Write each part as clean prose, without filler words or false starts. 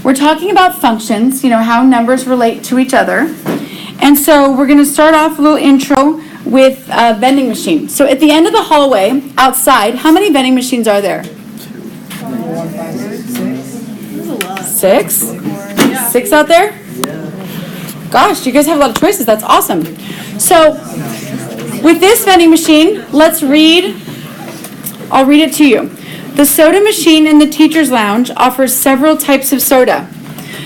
we're talking about functions, how numbers relate to each other. And so we're going to start off a little intro with a vending machine. So at the end of the hallway, outside, how many vending machines are there? 6? 6 out there? Gosh, you guys have a lot of choices. That's awesome. So with this vending machine, let's read. I'll read it to you. The soda machine in the teacher's lounge offers several types of soda.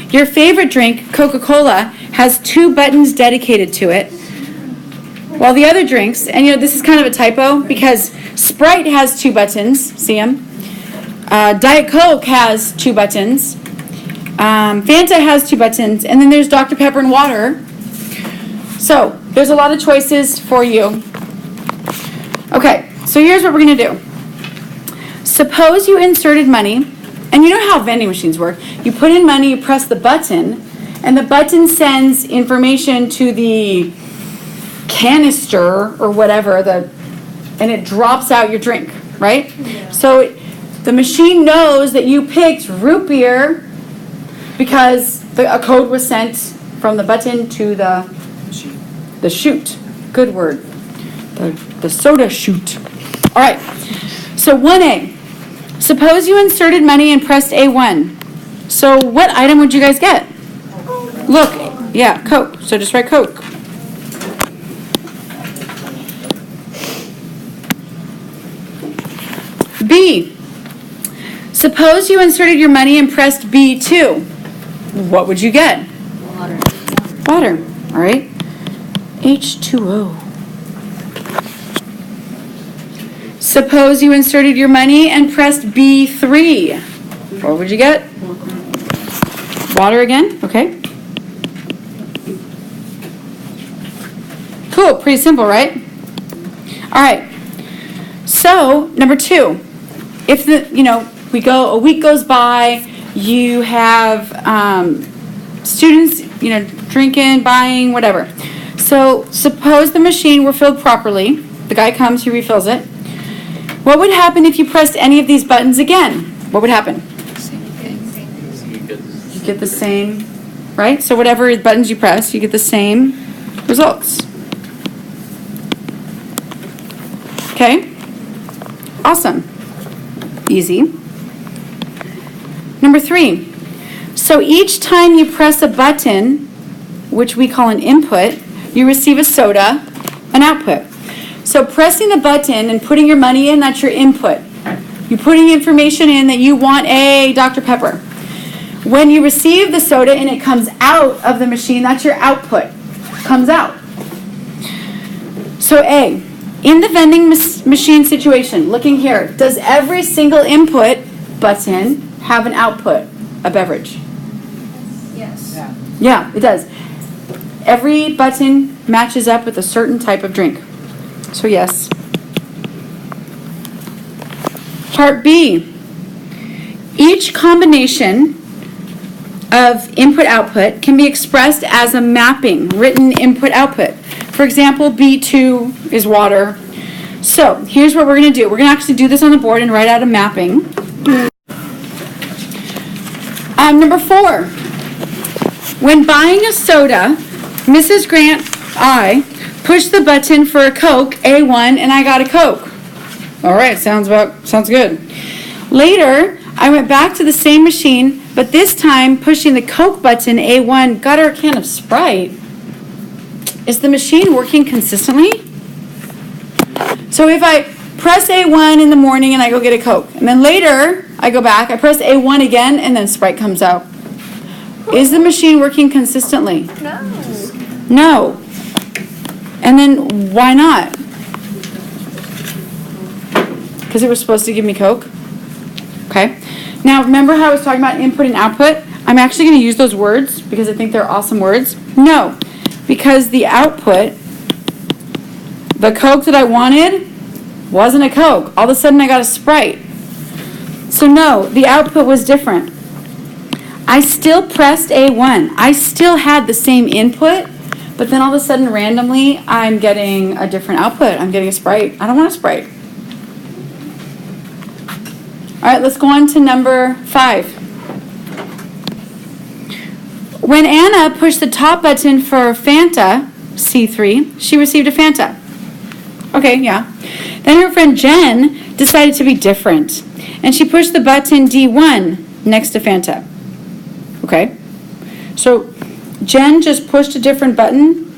Your favorite drink, Coca-Cola, has 2 buttons dedicated to it, while the other drinks, and this is kind of a typo because Sprite has 2 buttons, see them? Diet Coke has 2 buttons, Fanta has 2 buttons, and then there's Dr. Pepper and water. So there's a lot of choices for you. Okay, so here's what we're going to do. Suppose you inserted money, and you know how vending machines work. You put in money, you press the button, and the button sends information to the canister or whatever, and it drops out your drink, right? Yeah. So the machine knows that you picked root beer because a code was sent from the button to the chute. Good word. The soda chute. All right. So 1A. Suppose you inserted money and pressed A1. So what item would you guys get? Look, yeah, Coke. So just write Coke. B. Suppose you inserted your money and pressed B2. What would you get? Water. All right. H2O. Suppose you inserted your money and pressed B3. What would you get? Water again? Okay. Cool. Pretty simple, right? All right. So, number 2. If a week goes by, you have students, drinking, buying, whatever. So, suppose the machine were filled properly. The guy comes, he refills it. What would happen if you pressed any of these buttons again? What would happen? You get the same, right? So whatever buttons you press, you get the same results. Okay? Awesome. Easy. Number 3. So each time you press a button, which we call an input, you receive a soda, an output. So pressing the button and putting your money in, that's your input. You're putting information in that you want a Dr. Pepper. When you receive the soda and it comes out of the machine, that's your output. Comes out. So A, in the vending machine situation, looking here, does every single input button have an output, a beverage? Yes. Yeah, it does. Every button matches up with a certain type of drink. So yes. Part B. Each combination of input-output can be expressed as a mapping, written input-output. For example, B2 is water. So here's what we're going to do. We're going to actually do this on the board and write out a mapping. Number 4. When buying a soda, Mrs. Grant, I pushed the button for a Coke, A1, and I got a Coke. All right, sounds good. Later, I went back to the same machine, but this time pushing the Coke button, A1, got her a can of Sprite. Is the machine working consistently? So if I press A1 in the morning and I go get a Coke, and then later I go back, I press A1 again, and then Sprite comes out. Is the machine working consistently? No. And then why not? Because it was supposed to give me Coke. Okay. Now remember how I was talking about input and output? I'm actually going to use those words because I think they're awesome words. No. Because the output, the Coke that I wanted, wasn't a Coke. All of a sudden I got a Sprite. So no, the output was different. I still pressed A1. I still had the same input, but then all of a sudden randomly I'm getting a different output. I'm getting a Sprite. I don't want a Sprite. All right, let's go on to number 5. When Anna pushed the top button for Fanta, C3, she received a Fanta. Okay, yeah. Then her friend Jen decided to be different, and she pushed the button D1 next to Fanta. Okay? So Jen just pushed a different button,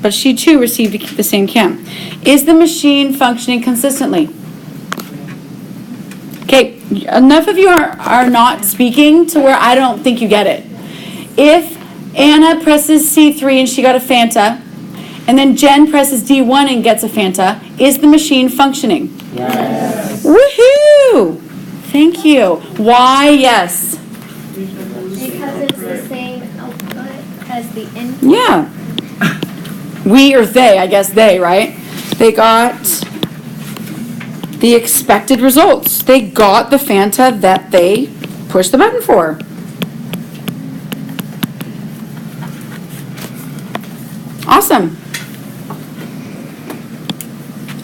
but she too received the same cam. Is the machine functioning consistently? Okay, enough of you are not speaking to where I don't think you get it. If Anna presses C3 and she got a Fanta, and then Jen presses D1 and gets a Fanta, is the machine functioning? Yes. Woohoo! Thank you. Why yes? Because it's the same output as the input. Yeah. We or they, I guess they, right? They got the expected results. They got the Fanta that they pushed the button for. Awesome.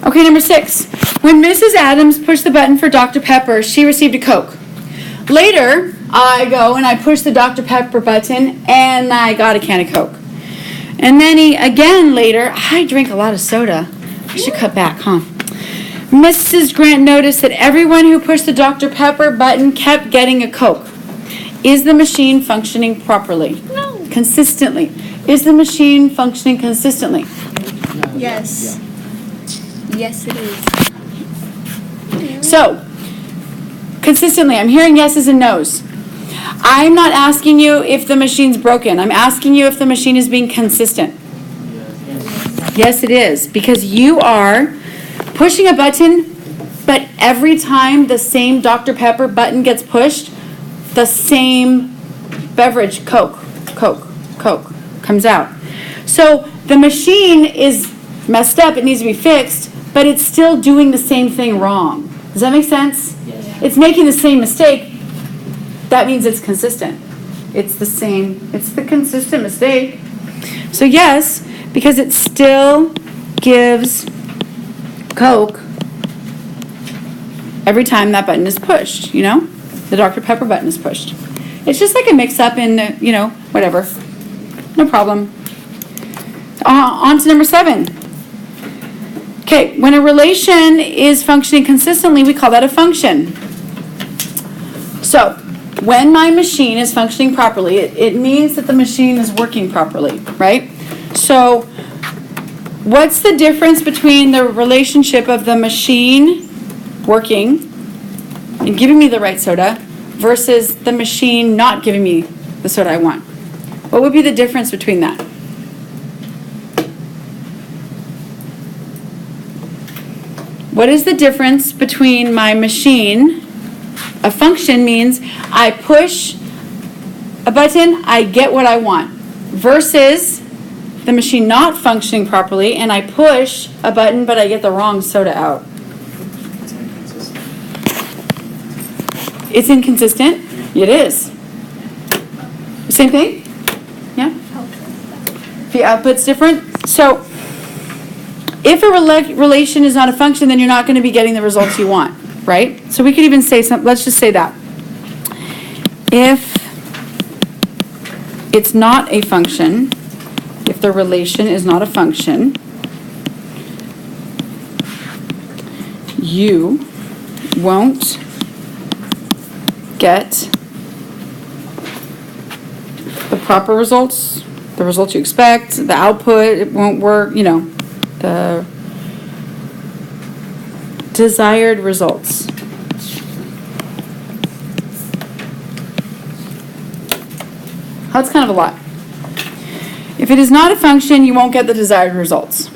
Okay, number 6. When Mrs. Adams pushed the button for Dr. Pepper, she received a Coke. Later, I go and I push the Dr. Pepper button and I got a can of Coke. And then again later, I drink a lot of soda. I should cut back, huh? Mrs. Grant noticed that everyone who pushed the Dr. Pepper button kept getting a Coke. Is the machine functioning properly? No. Consistently. Is the machine functioning consistently? Yes. Yes, it is. So, consistently, I'm hearing yeses and nos. I'm not asking you if the machine's broken. I'm asking you if the machine is being consistent. Yes, it is. Because you are pushing a button, but every time the same Dr. Pepper button gets pushed, the same beverage, Coke, comes out. So the machine is messed up. It needs to be fixed, but it's still doing the same thing wrong. Does that make sense? Yes. It's making the same mistake. That means it's consistent. It's the same. It's the consistent mistake. So yes, because it still gives Coke every time that button is pushed, you know? The Dr. Pepper button is pushed. It's just like a mix-up in, whatever. No problem. On to number 7. Okay, when a relation is functioning consistently, we call that a function. So, when my machine is functioning properly, it means that the machine is working properly, right? So, what's the difference between the relationship of the machine working and giving me the right soda versus the machine not giving me the soda I want? What would be the difference between that? What is the difference between my machine? A function means I push a button, I get what I want, versus the machine not functioning properly and I push a button but I get the wrong soda out. It's inconsistent? It is. Same thing? Yeah? The output's different? So, if a relation is not a function, then you're not going to be getting the results you want, right? So we could even say something, let's just say that. If it's not a function, if the relation is not a function, you won't get the proper results, the results you expect, the output, it won't work, the desired results. That's kind of a lot. If it is not a function, you won't get the desired results.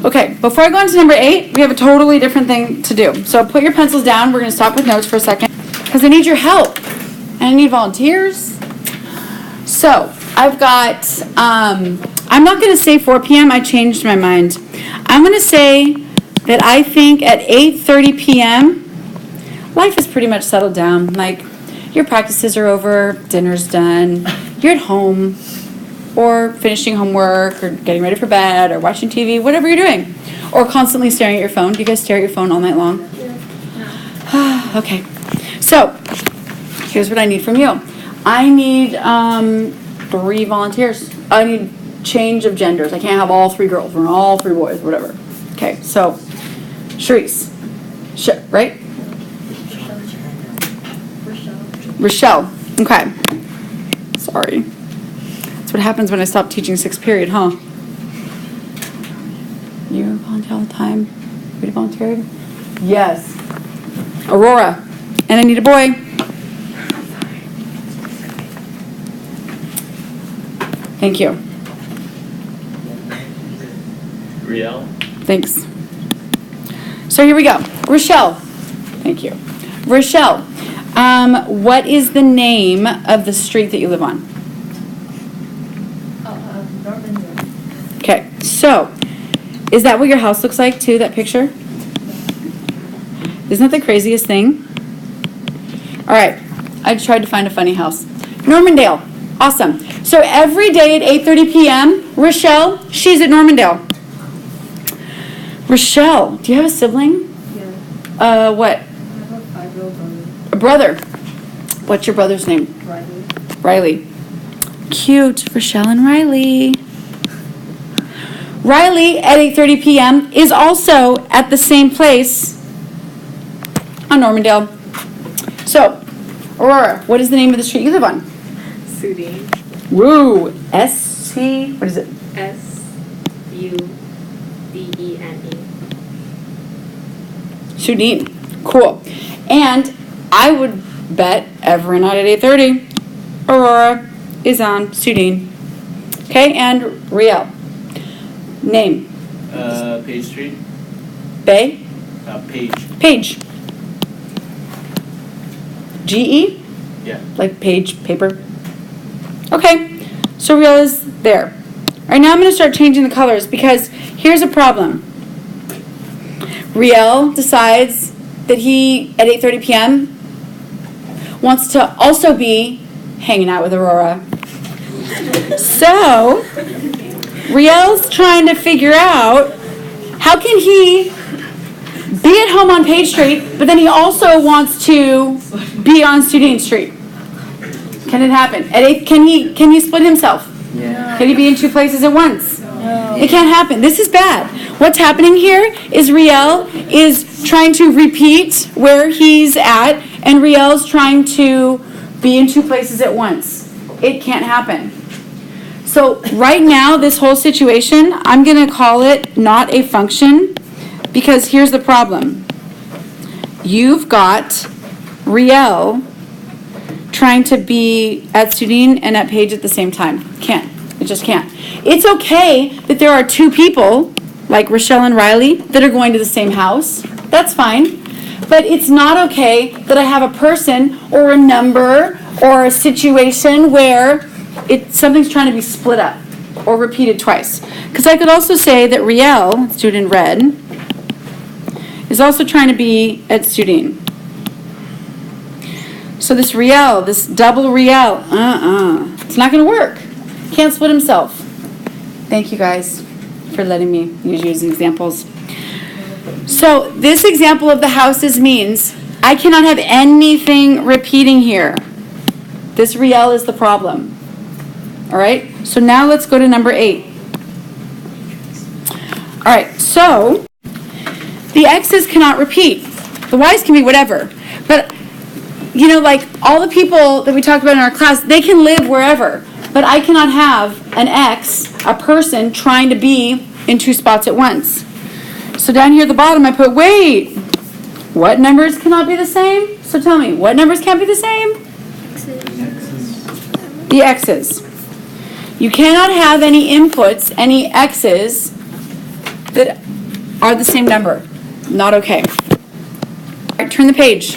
Okay, before I go on to number 8, we have a totally different thing to do. So put your pencils down. We're going to stop with notes for a second because I need your help. And I need volunteers. So I've got, I'm not going to say 4 p.m. I changed my mind. I'm going to say that I think at 8:30 p.m., life is pretty much settled down. Like, your practices are over, dinner's done, you're at home, or finishing homework, or getting ready for bed, or watching TV, whatever you're doing. Or constantly staring at your phone. Do you guys stare at your phone all night long? Yeah. Okay. So, here's what I need from you. I need 3 volunteers. I need change of genders. I can't have all 3 girls or all 3 boys, whatever. Okay, so, Sharice. Right? Rochelle. Okay. Sorry. That's what happens when I stop teaching 6th period, huh? You volunteer all the time? You volunteered? Yes. Aurora. And I need a boy. Thank you. Riel. Thanks. So here we go. Rochelle. Thank you. Rochelle, what is the name of the street that you live on? Okay, so is that what your house looks like too, that picture? Isn't that the craziest thing? All right, I tried to find a funny house. Normandale, awesome. So every day at 8:30 p.m., Rochelle, she's at Normandale. Rochelle, do you have a sibling? Yeah. What? I have a 5-year-old brother. A brother. What's your brother's name? Riley. Riley. Cute, Rochelle and Riley. Riley at 8:30 p.m. is also at the same place on Normandale. So, Aurora, what is the name of the street you live on? Sudine. Woo! S-C, what is it? S-U-D-E-N-E. Sudine. Cool. And I would bet every night at 8:30, Aurora is on Sudine. Okay, and Riel. Name. Page Street. Bay? Page. Page. G-E? Yeah. Like page, paper? Okay, so Riel is there. All right, now I'm going to start changing the colors because here's a problem. Riel decides that he, at 8:30 p.m., wants to also be hanging out with Aurora. So, Riel's trying to figure out how can he be at home on Page Street, but then he also wants to be on Student Street. Can it happen? Can he split himself? Yeah. Can he be in 2 places at once? No. It can't happen. This is bad. What's happening here is Riel is trying to repeat where he's at, and Riel's trying to be in 2 places at once. It can't happen. So right now, this whole situation, I'm going to call it not a function, because here's the problem. You've got Riel trying to be at Sudine and at Page at the same time. Can't. It just can't. It's okay that there are 2 people, like Rochelle and Riley, that are going to the same house. That's fine. But it's not okay that I have a person or a number or a situation where something's trying to be split up or repeated twice. Because I could also say that Riel, student red, is also trying to be at Sudine. So this Riel, this double Riel, it's not going to work. Can't split himself. Thank you guys for letting me use you as examples. So this example of the houses means I cannot have anything repeating here. This Riel is the problem. All right, so now let's go to number 8. All right, so the X's cannot repeat. The Y's can be whatever. But, you know, like all the people that we talked about in our class, they can live wherever. But I cannot have an X, a person, trying to be in 2 spots at once. So down here at the bottom, I put, wait, what numbers cannot be the same? So tell me, what numbers can't be the same? The X's. You cannot have any inputs, any X's, that are the same number. Not okay. All right, turn the page.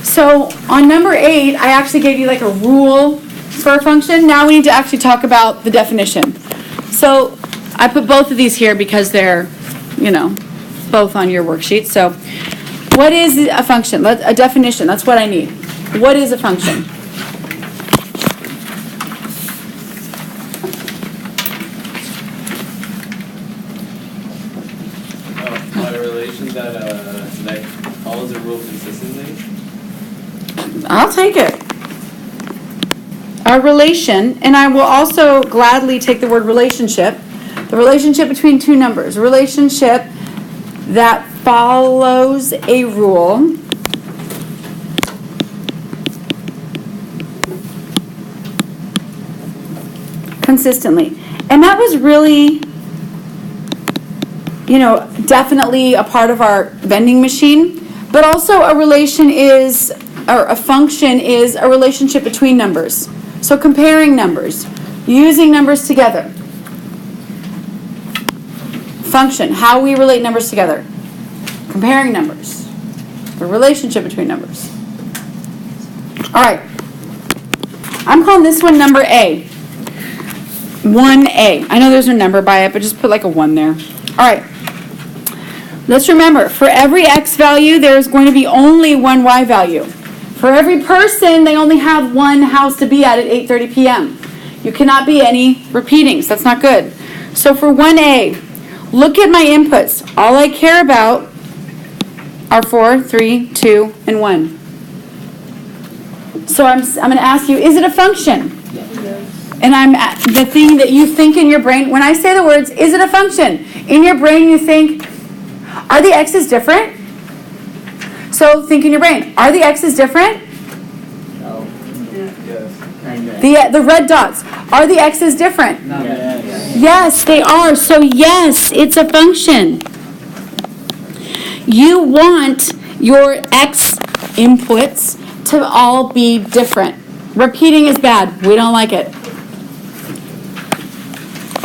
So on number 8, I actually gave you like a rule for a function. Now we need to actually talk about the definition. So I put both of these here because they're, both on your worksheet. So what is a function? A definition, that's what I need. What is a function? rule consistently? I'll take it. A relation, and I will also gladly take the word relationship. The relationship between two numbers. A relationship that follows a rule consistently. And that was really, definitely a part of our vending machine. But also a relation is, or a function is a relationship between numbers. So comparing numbers, using numbers together. Function, how we relate numbers together. Comparing numbers. The relationship between numbers. All right. I'm calling this one number A. 1A. I know there's no number by it, but just put like a 1 there. All right. Let's remember, for every X value, there's going to be only one Y value. For every person, they only have one house to be at 8:30 p.m. You cannot be any repeatings. That's not good. So for 1A, look at my inputs. All I care about are 4, 3, 2, and 1. So I'm going to ask you, is it a function? And the thing that you think in your brain, when I say the words, is it a function? In your brain you think, are the X's different? So think in your brain, are the X's different? No. The red dots, are the X's different? No. Yes. Yes, they are. So yes, it's a function. You want your X inputs to all be different. Repeating is bad. We don't like it.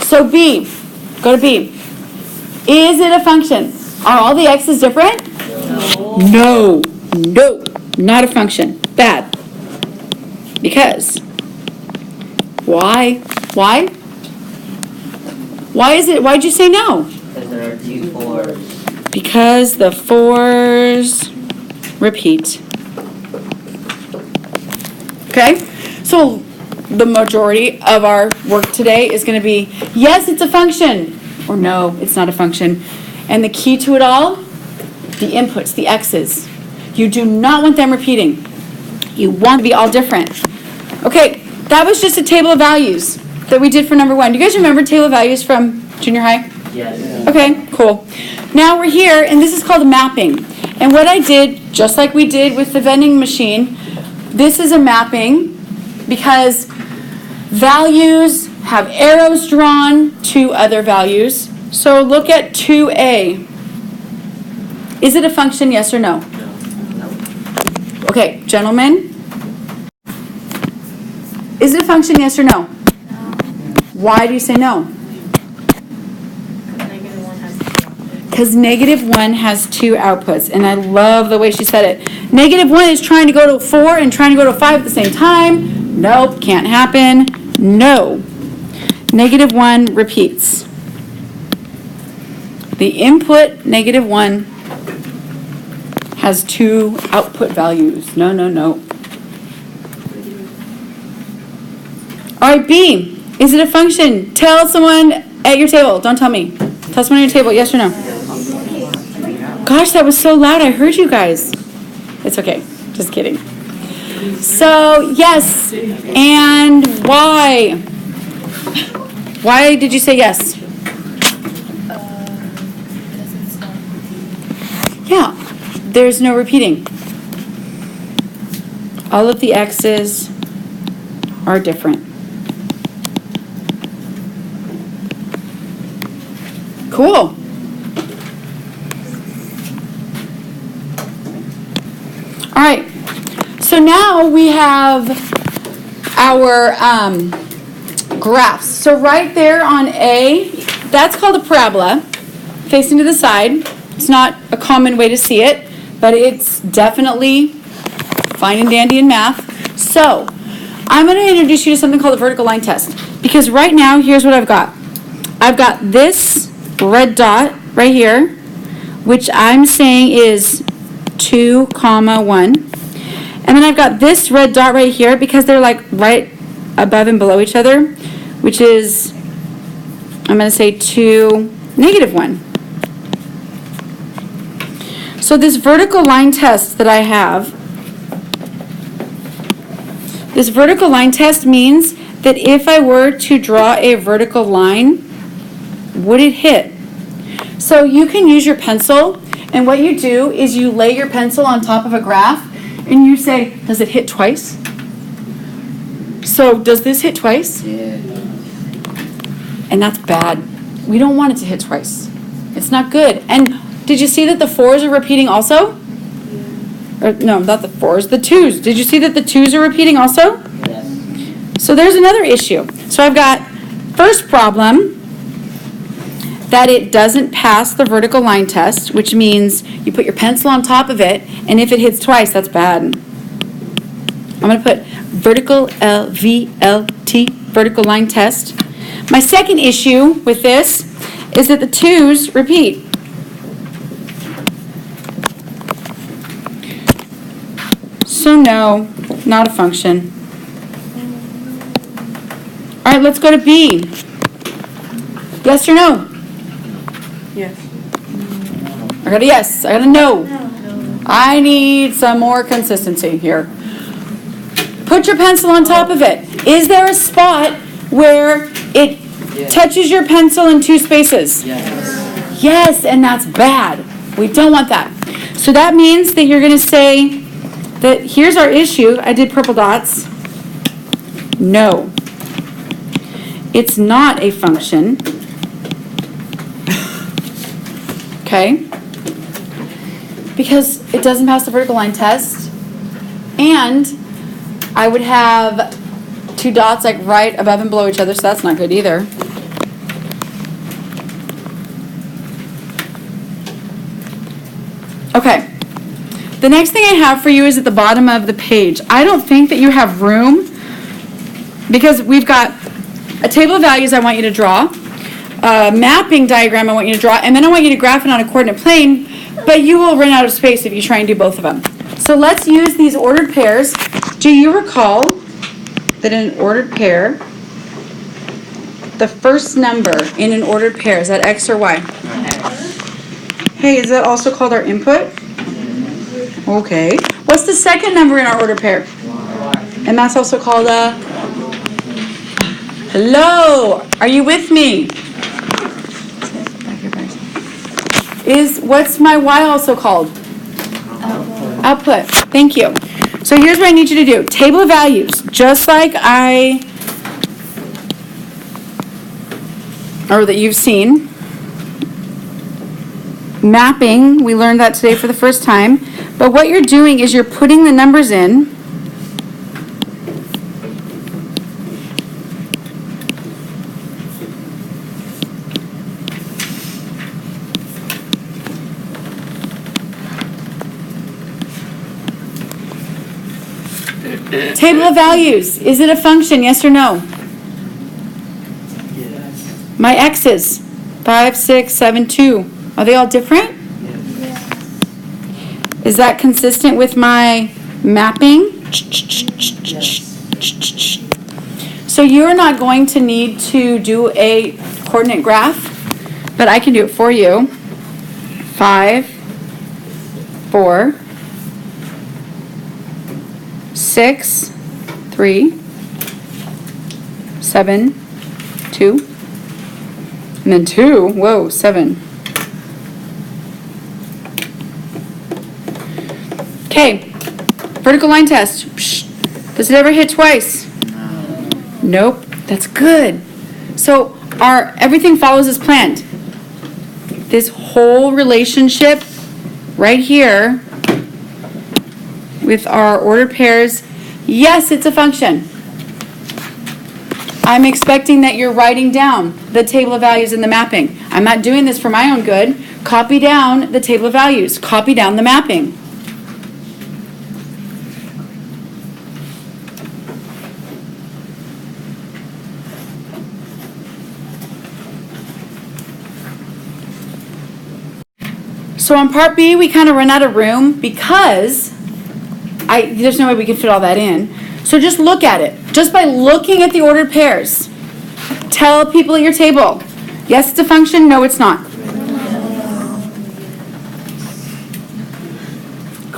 So B, go to B. Is it a function? Are all the X's different? No. No, not a function. Bad. Because. Why? Why? Why is it? Why'd you say no? Because there are 2 4s. Because the 4s repeat. Okay? So the majority of our work today is going to be, yes, it's a function, or no, it's not a function. And the key to it all, the inputs, the X's. You do not want them repeating. You want to be all different. Okay, that was just a table of values that we did for number 1. Do you guys remember table of values from junior high? Yes. Okay, cool. Now we're here, and this is called a mapping. And what I did, just like we did with the vending machine, this is a mapping because values have arrows drawn to other values. So look at 2A. Is it a function, yes or no? Okay, gentlemen. Is it a function, yes or no? Why do you say no? Because -1 has 2 outputs, and I love the way she said it. -1 is trying to go to 4 and trying to go to 5 at the same time. Nope, can't happen. No. -1 repeats. The input, -1, has 2 output values. No, no, no. All right, B. Is it a function? Tell someone at your table. Don't tell me. Tell someone at your table, yes or no? Gosh, that was so loud. I heard you guys. It's okay. Just kidding. So, yes. And why? Why did you say yes? Yeah. There's no repeating. All of the X's are different. Cool. All right. So now we have our graphs. So right there on A, that's called a parabola, facing to the side. It's not a common way to see it, but it's definitely fine and dandy in math. So I'm going to introduce you to something called the vertical line test. Because right now, here's what I've got. I've got this red dot right here, which I'm saying is 2, 1. And then I've got this red dot right here because they're like right above and below each other, which is, I'm going to say 2, -1. So this vertical line test that I have, this vertical line test means that if I were to draw a vertical line, would it hit? So you can use your pencil, and what you do is you lay your pencil on top of a graph, and you say, does it hit twice? So does this hit twice? Yeah. And that's bad. We don't want it to hit twice. It's not good. And did you see that the 4s are repeating also? Or, no, not the 4s, the 2s. Did you see that the 2s are repeating also? Yes. So there's another issue. So I've got first problem, that it doesn't pass the vertical line test, which means you put your pencil on top of it, and if it hits twice, that's bad. I'm going to put vertical VLT, vertical line test. My second issue with this is that the 2s repeat. So no, not a function. All right, let's go to B. Yes or no? Yes. I got a yes, I got a no. I need some more consistency here. Put your pencil on top of it. Is there a spot where it touches your pencil in 2 spaces? Yes. Yes, and that's bad. We don't want that. So that means that you're going to say that here's our issue. I did purple dots. No. It's not a function. Okay? Because it doesn't pass the vertical line test. And I would have 2 dots like right above and below each other, so that's not good either. Okay. The next thing I have for you is at the bottom of the page. I don't think that you have room because we've got a table of values I want you to draw, a mapping diagram I want you to draw, and then I want you to graph it on a coordinate plane, but you will run out of space if you try and do both of them. So let's use these ordered pairs. Do you recall that in an ordered pair, the first number in an ordered pair, is that X or Y? Hey, is that also called our input? Okay. What's the second number in our ordered pair? And that's also called a... Hello, are you with me? What's my Y also called? Output. Thank you. So here's what I need you to do. Table of values, just like that you've seen. Mapping, we learned that today for the first time. But what you're doing is you're putting the numbers in. Table of values. Is it a function? Yes or no? Yes. My X's. 5, 6, 7, 2. Are they all different? Is that consistent with my mapping? Yes. So you're not going to need to do a coordinate graph, but I can do it for you. 5, 4, 6, 3, 7, 2, and then 2, whoa, 7. Okay, vertical line test. Does it ever hit twice? No. Nope, that's good. So everything follows as planned. This whole relationship right here with our ordered pairs, yes, it's a function. I'm expecting that you're writing down the table of values in the mapping. I'm not doing this for my own good. Copy down the table of values. Copy down the mapping. So on part B, we kind of run out of room because there's no way we can fit all that in. So just look at it. Just by looking at the ordered pairs, tell people at your table, yes, it's a function, no, it's not.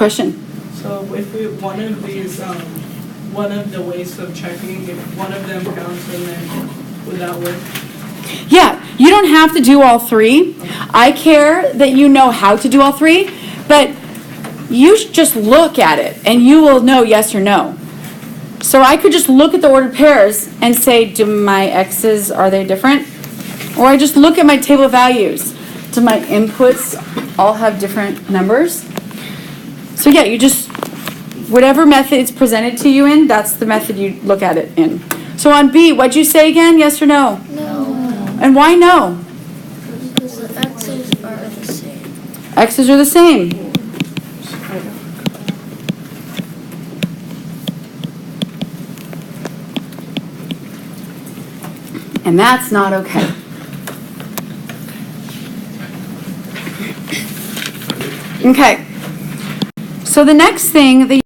question. So if we, one of these, one of the ways of checking, if one of them counts and then would that work? Yeah, you don't have to do all three. I care that you know how to do all three, but you should just look at it and you will know yes or no. So I could just look at the ordered pairs and say, do my X's, are they different? Or I just look at my table of values. Do my inputs all have different numbers? So yeah, you just, whatever method it's presented to you in, that's the method you look at it in. So on B, what'd you say again, yes or no? No. And why no? Because the X's are the same. X's are the same. And that's not okay. Okay. So the next thing that